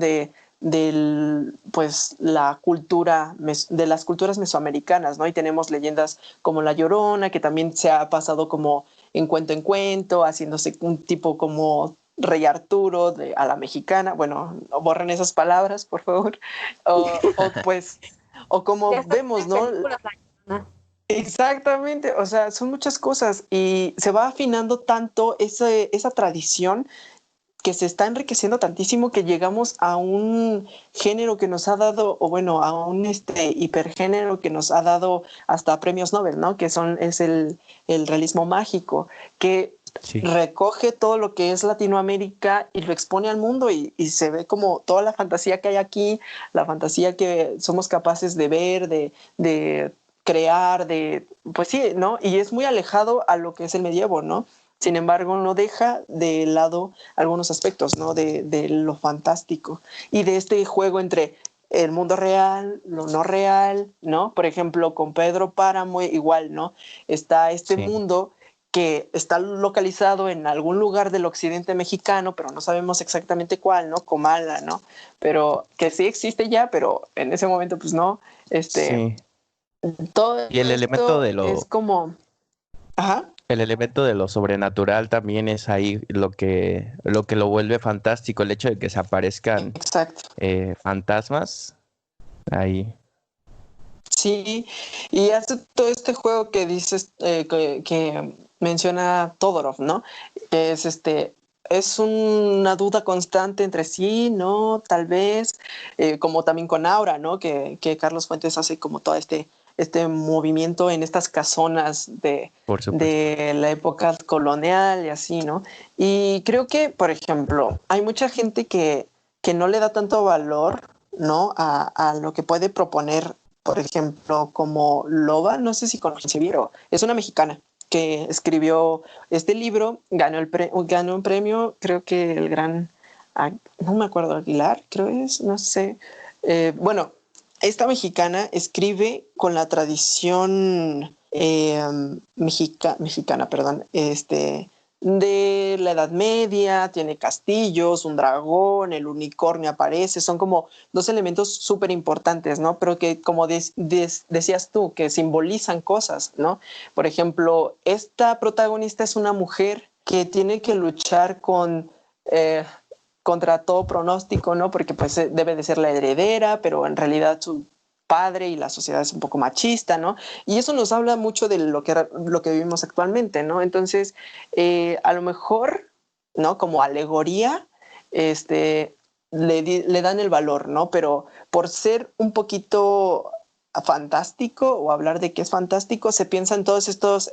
pues la cultura de las culturas mesoamericanas, ¿no? Y tenemos leyendas como La Llorona, que también se ha pasado como en cuento, haciéndose un tipo como Rey Arturo a la mexicana. Bueno, no borren esas palabras, por favor. Pues, o Ya como está vemos, en ¿no? películas. ¿No? Exactamente, o sea, son muchas cosas y se va afinando tanto esa tradición que se está enriqueciendo tantísimo que llegamos a un género que nos ha dado, o bueno, a un hipergénero que nos ha dado hasta premios Nobel, ¿no? Es el realismo mágico, que Sí. recoge todo lo que es Latinoamérica y lo expone al mundo y se ve como toda la fantasía que hay aquí, la fantasía que somos capaces de ver, de crear, pues sí, ¿no? Y es muy alejado a lo que es el medievo, ¿no? Sin embargo, no deja de lado algunos aspectos, ¿no? De lo fantástico y de este juego entre el mundo real, lo no real, ¿no? Por ejemplo, con Pedro Páramo igual, ¿no? Está este Sí. mundo que está localizado en algún lugar del occidente mexicano, pero no sabemos exactamente cuál, ¿no? Comala, ¿no? Pero que sí existe ya, pero en ese momento, pues no. Sí. Todo Y el elemento esto de es lo, como... Ajá, el elemento de lo sobrenatural también es ahí lo que lo vuelve fantástico, el hecho de que se aparezcan exacto. fantasmas ahí. Sí, y hace todo este juego que dices, que menciona Todorov, ¿no? Que es una duda constante entre sí, no, tal vez, como también con Aura, ¿no? Que Carlos Fuentes hace como todo este movimiento en estas casonas Por supuesto. de la época colonial y así, ¿no? Y creo que, por ejemplo, hay mucha gente que no le da tanto valor, ¿no? A lo que puede proponer, por ejemplo, como Loba, no sé si conoce Viro, es una mexicana que escribió este libro, ganó un premio, creo que no me acuerdo, Aguilar, creo es, no sé. Bueno, esta mexicana escribe con la tradición mexicana, perdón, de la Edad Media, tiene castillos, un dragón, el unicornio aparece, son como dos elementos súper importantes, ¿no? Pero que como decías tú, que simbolizan cosas, ¿no? Por ejemplo, esta protagonista es una mujer que tiene que luchar contra todo pronóstico, ¿no? Porque pues debe de ser la heredera, pero en realidad su padre y la sociedad es un poco machista, ¿no? Y eso nos habla mucho de lo que vivimos actualmente, ¿no? Entonces, a lo mejor, ¿no? Como alegoría, le dan el valor, ¿no? Pero por ser un poquito fantástico o hablar de que es fantástico, se piensa en todos estos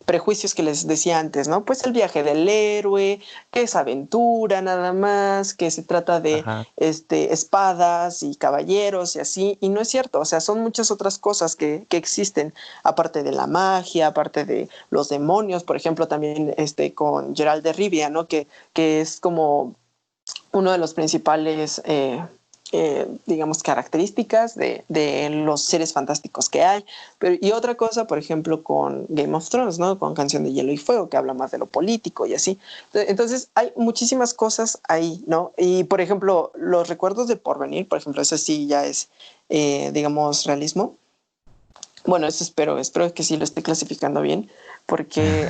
prejuicios que les decía antes, ¿no? Pues el viaje del héroe, que es aventura nada más, que se trata de espadas y caballeros y así, y no es cierto, o sea, son muchas otras cosas que existen, aparte de la magia, aparte de los demonios, por ejemplo, también con Geralt de Rivia, ¿no? Que es como uno de los principales digamos, características de los seres fantásticos que hay. Y otra cosa, por ejemplo, con Game of Thrones, ¿no? Con Canción de Hielo y Fuego, que habla más de lo político y así. Entonces, hay muchísimas cosas ahí, ¿no? Y, por ejemplo, los recuerdos de Porvenir, por ejemplo, eso sí ya es, digamos, realismo. Bueno, eso espero que sí lo esté clasificando bien, porque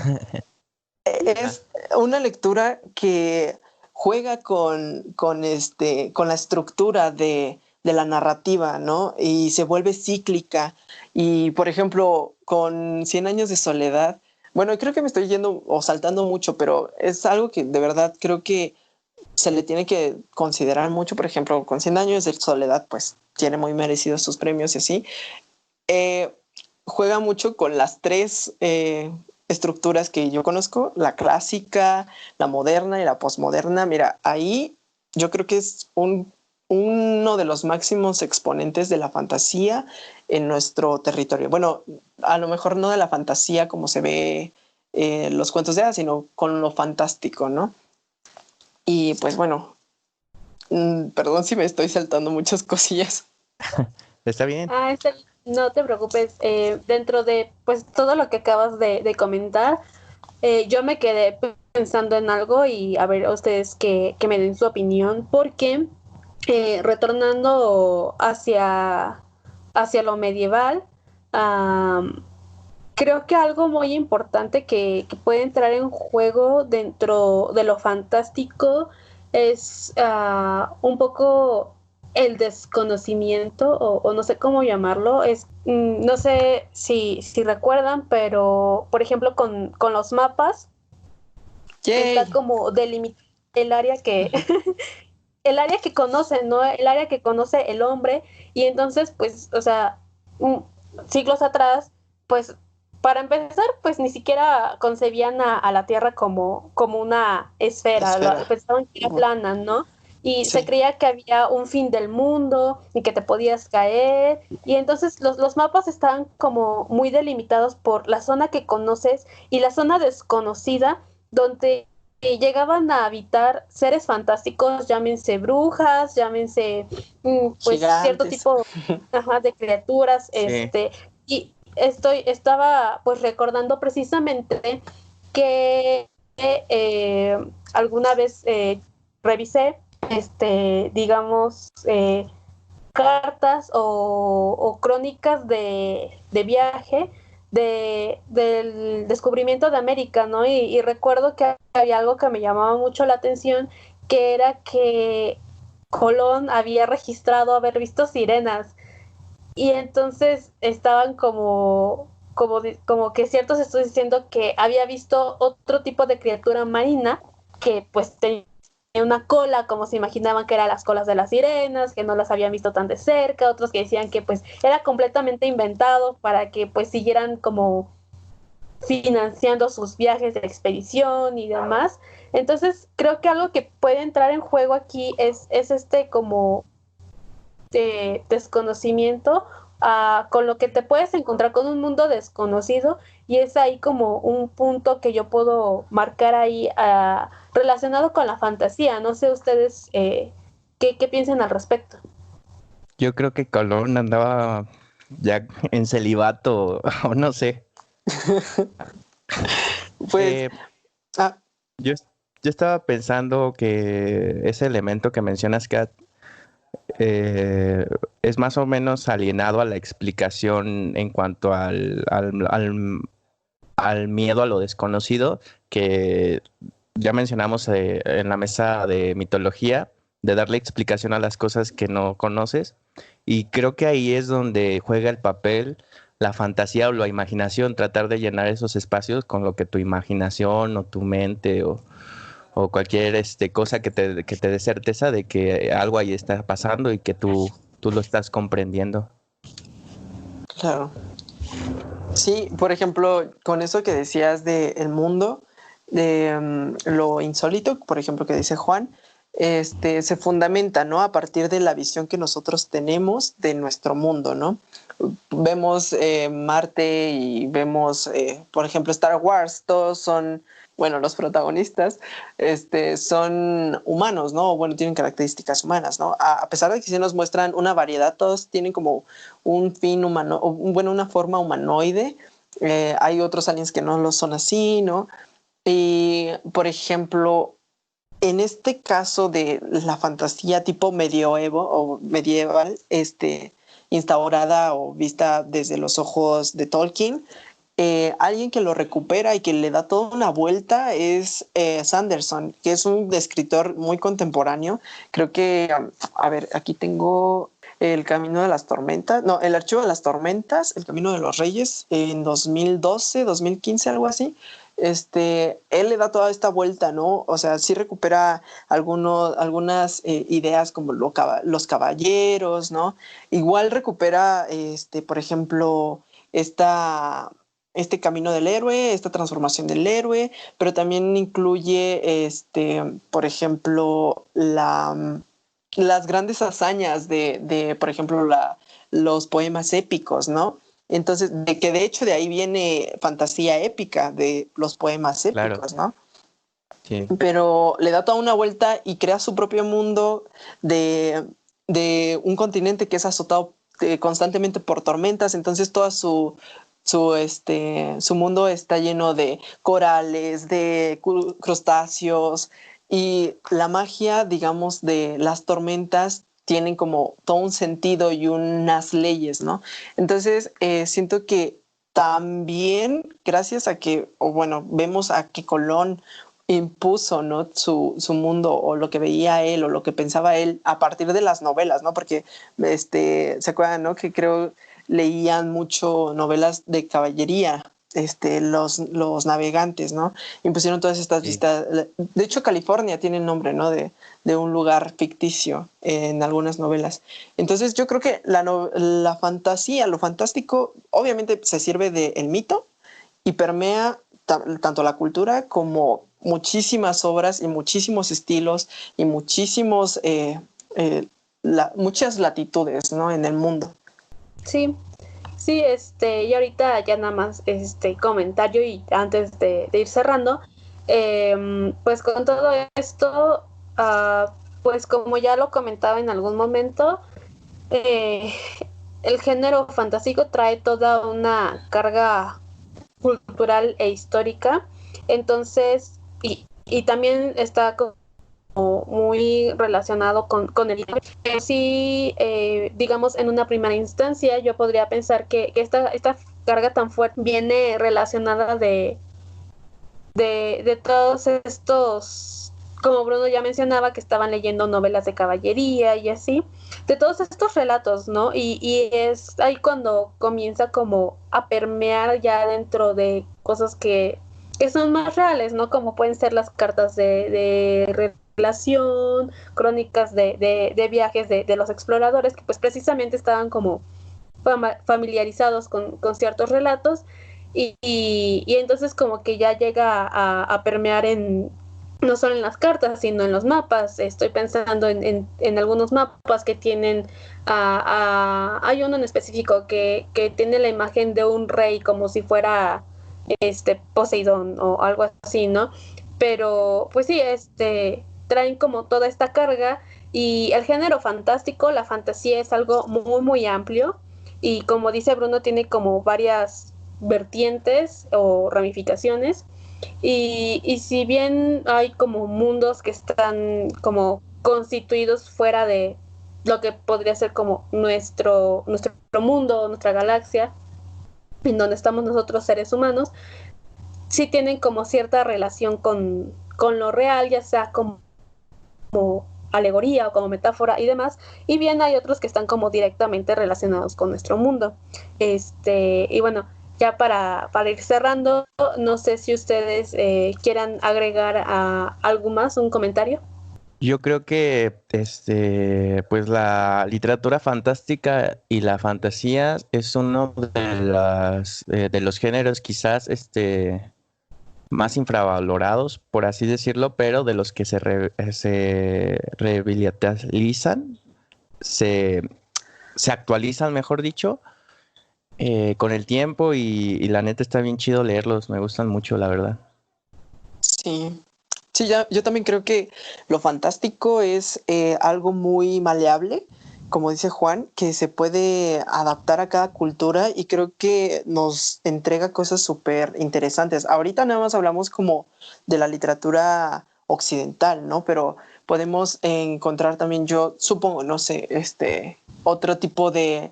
es una lectura que juega con la estructura de la narrativa, ¿no? Y se vuelve cíclica. Y, por ejemplo, con 100 años de soledad, bueno, creo que me estoy yendo o saltando mucho, pero es algo que de verdad creo que se le tiene que considerar mucho. Por ejemplo, con 100 años de soledad, pues tiene muy merecidos sus premios y así. Juega mucho con las tres estructuras que yo conozco, la clásica, la moderna y la posmoderna. Mira, ahí yo creo que es uno de los máximos exponentes de la fantasía en nuestro territorio. Bueno, a lo mejor no de la fantasía como se ve los cuentos de hadas, sino con lo fantástico, ¿no? Y pues bueno, perdón si me estoy saltando muchas cosillas. Está bien. No te preocupes. Dentro de pues todo lo que acabas de comentar, yo me quedé pensando en algo y a ver ustedes que me den su opinión, porque retornando hacia lo medieval, creo que algo muy importante que puede entrar en juego dentro de lo fantástico es un poco el desconocimiento o no sé cómo llamarlo. No sé si recuerdan, pero por ejemplo con los mapas está como delimitado el área que el área que conoce, ¿no? El área que conoce el hombre. Y entonces, pues, o sea, siglos atrás, pues, para empezar, pues ni siquiera concebían a la Tierra como una esfera. Pensaban que era plana, ¿no? Y se creía que había un fin del mundo y que te podías caer. Y entonces los mapas estaban como muy delimitados por la zona que conoces y la zona desconocida, donde llegaban a habitar seres fantásticos, llámense brujas, llámense pues gigantes, cierto tipo de criaturas, Sí. Y estaba pues recordando precisamente que alguna vez revisé digamos cartas o crónicas de viaje del descubrimiento de América, ¿no? Y recuerdo que había algo que me llamaba mucho la atención, que era que Colón había registrado haber visto sirenas, y entonces estaban como que ciertos estudios diciendo que había visto otro tipo de criatura marina que pues tenía una cola, como se imaginaban que eran las colas de las sirenas, que no las habían visto tan de cerca, otros que decían que pues era completamente inventado para que pues siguieran como financiando sus viajes de expedición y demás. Entonces creo que algo que puede entrar en juego aquí es como de desconocimiento con lo que te puedes encontrar con un mundo desconocido, y es ahí como un punto que yo puedo marcar ahí relacionado con la fantasía. No sé ustedes qué piensan al respecto. Yo creo que Colón andaba ya en celibato, o no sé. Pues, Eh, ah, yo, yo estaba pensando que ese elemento que mencionas, Kat, es más o menos alienado a la explicación en cuanto al miedo a lo desconocido, que ya mencionamos en la mesa de mitología, de darle explicación a las cosas que no conoces. Y creo que ahí es donde juega el papel la fantasía o la imaginación, tratar de llenar esos espacios con lo que tu imaginación o tu mente o cualquier cosa que te dé certeza de que algo ahí está pasando y que tú lo estás comprendiendo. claro. Sí, por ejemplo, con eso que decías del mundo, de lo insólito, por ejemplo, que dice Juan, se fundamenta, ¿no? A partir de la visión que nosotros tenemos de nuestro mundo, ¿no? Vemos Marte y vemos, por ejemplo, Star Wars, todos son, bueno, los protagonistas, son humanos, ¿no? Bueno, tienen características humanas, ¿no? A pesar de que sí nos muestran una variedad, todos tienen como un fin humano, bueno, una forma humanoide. Hay otros aliens que no lo son así, ¿no? Y, por ejemplo, en este caso de la fantasía tipo medioevo o medieval, instaurada o vista desde los ojos de Tolkien, alguien que lo recupera y que le da toda una vuelta es Sanderson, que es un escritor muy contemporáneo. Creo que, a ver, aquí tengo El Camino de las Tormentas, no, El Archivo de las Tormentas, El Camino de los Reyes, en 2012, 2015, algo así. Él le da toda esta vuelta, ¿no? O sea, sí recupera algunas ideas como los caballeros, ¿no? Igual recupera, por ejemplo, este camino del héroe, esta transformación del héroe, pero también incluye, por ejemplo, las grandes hazañas por ejemplo, los poemas épicos, ¿no? Entonces, de hecho de ahí viene fantasía épica de los poemas épicos, Claro, ¿no? sí. Pero le da toda una vuelta y crea su propio mundo de un continente que es azotado constantemente por tormentas. Entonces toda su mundo está lleno de corales, de crustáceos, y la magia, digamos, de las tormentas tienen como todo un sentido y unas leyes, ¿no? Entonces, siento que también, gracias a que, o bueno, vemos a que Colón impuso, ¿no? su mundo, o lo que veía él o lo que pensaba él a partir de las novelas, ¿no? Porque se acuerdan, ¿no? Que creo leían mucho novelas de caballería, los navegantes, ¿no? Impusieron todas estas Sí. vistas. De hecho, California tiene el nombre, ¿no? De un lugar ficticio en algunas novelas. Entonces, yo creo que la fantasía, lo fantástico, obviamente se sirve del mito y permea tanto la cultura como muchísimas obras y muchísimos estilos y muchísimos, muchas latitudes, ¿no? En el mundo. Sí, sí, y ahorita ya nada más comentario y antes de ir cerrando, pues con todo esto, pues como ya lo comentaba en algún momento, eh, el género fantástico trae toda una carga cultural e histórica, entonces, y también está como muy relacionado con el idioma. Sí, digamos, en una primera instancia, yo podría pensar que esta carga tan fuerte viene relacionada de todos estos, como Bruno ya mencionaba, que estaban leyendo novelas de caballería y así, de todos estos relatos, ¿no? Y es ahí cuando comienza como a permear ya dentro de cosas que son más reales, ¿no? Como pueden ser las cartas de relación, crónicas de viajes de los exploradores, que pues precisamente estaban como familiarizados con ciertos relatos y entonces como que ya llega a permear no solo en las cartas, sino en los mapas. Estoy pensando en algunos mapas que tienen, hay uno en específico que tiene la imagen de un rey como si fuera Poseidón o algo así, ¿no? Pero pues sí, traen como toda esta carga Y el género fantástico, la fantasía es algo muy, muy amplio y como dice Bruno, tiene como varias vertientes o ramificaciones y si bien hay como mundos que están como constituidos fuera de lo que podría ser como nuestro mundo, nuestra galaxia, en donde estamos nosotros seres humanos, sí tienen como cierta relación con lo real, ya sea como alegoría o como metáfora y demás, y bien hay otros que están como directamente relacionados con nuestro mundo. Y bueno, ya para ir cerrando, no sé si ustedes quieran agregar algo más, un comentario. Yo creo que pues la literatura fantástica y la fantasía es uno de los géneros quizás más infravalorados, por así decirlo, pero de los que se revitalizan, se, se actualizan, mejor dicho, con el tiempo y la neta está bien chido leerlos, me gustan mucho, la verdad. Sí, sí, yo también creo que lo fantástico es algo muy maleable, como dice Juan, que se puede adaptar a cada cultura y creo que nos entrega cosas súper interesantes. Ahorita nada más hablamos como de la literatura occidental, ¿no? Pero podemos encontrar también, yo supongo, no sé, otro tipo de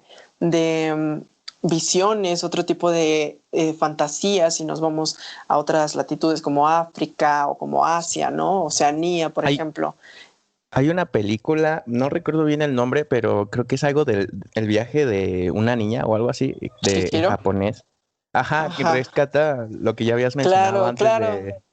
visiones, otro tipo de fantasías, si nos vamos a otras latitudes como África o como Asia, ¿no? Oceanía, por ejemplo. Hay una película, no recuerdo bien el nombre, pero creo que es algo del el viaje de una niña o algo así, de ¿Chihiro? japonés. Ajá, que Ajá. rescata lo que ya habías mencionado Claro, antes claro.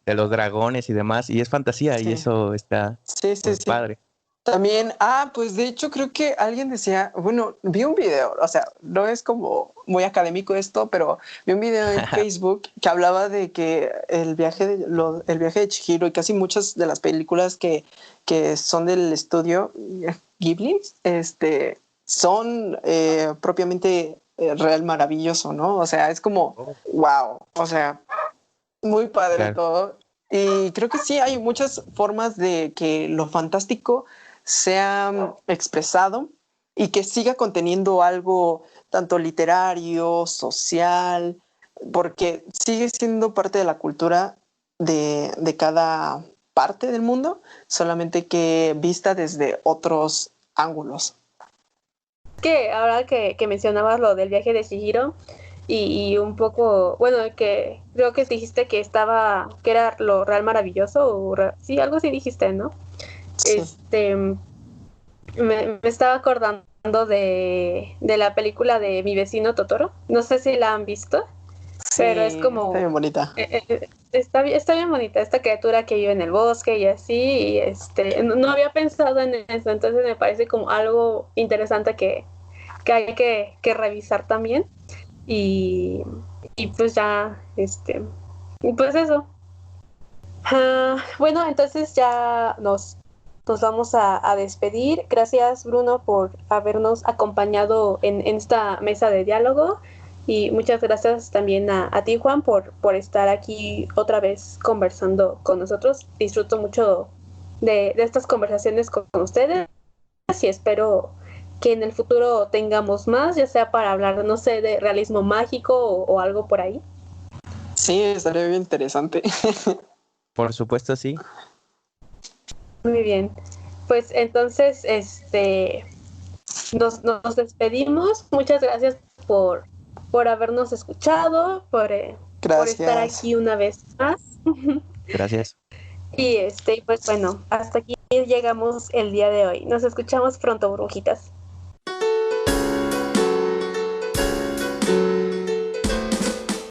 de los dragones y demás, y es fantasía, y Sí, eso está sí, sí, muy sí. padre. También, pues de hecho creo que alguien decía, bueno, vi un video, o sea, no es como muy académico esto, pero vi un video en Facebook que hablaba de que el viaje de Chihiro y casi muchas de las películas que son del estudio Ghibli, son propiamente real maravilloso, ¿no? O sea, es como, wow, o sea, muy padre Claro. todo. Y creo que sí hay muchas formas de que lo fantástico sea expresado y que siga conteniendo algo tanto literario, social, porque sigue siendo parte de la cultura de cada parte del mundo, solamente que vista desde otros ángulos. Que ahora que mencionabas lo del viaje de Chihiro y un poco, bueno, que creo que dijiste que era lo real maravilloso, sí, algo así dijiste, ¿no? Sí. Me estaba acordando de la película de Mi vecino Totoro, no sé si la han visto, pero es Sí, está como, bien bonita. está bien bonita esta criatura que vive en el bosque y así, y no había pensado en eso, entonces me parece como algo interesante que hay que revisar también. Y, y pues ya, y pues eso. Bueno, entonces ya nos vamos a despedir. Gracias, Bruno, por habernos acompañado en esta mesa de diálogo. Y muchas gracias también a ti, Juan, por estar aquí otra vez conversando con nosotros. Disfruto mucho de estas conversaciones con ustedes y espero que en el futuro tengamos más, ya sea para hablar, no sé, de realismo mágico o algo por ahí. Sí, estaría bien interesante. Por supuesto, sí. Muy bien. Pues entonces, nos despedimos. Muchas gracias por habernos escuchado, por estar Gracias. aquí una vez más. Gracias. Y pues bueno, hasta aquí llegamos el día de hoy. Nos escuchamos pronto, brujitas.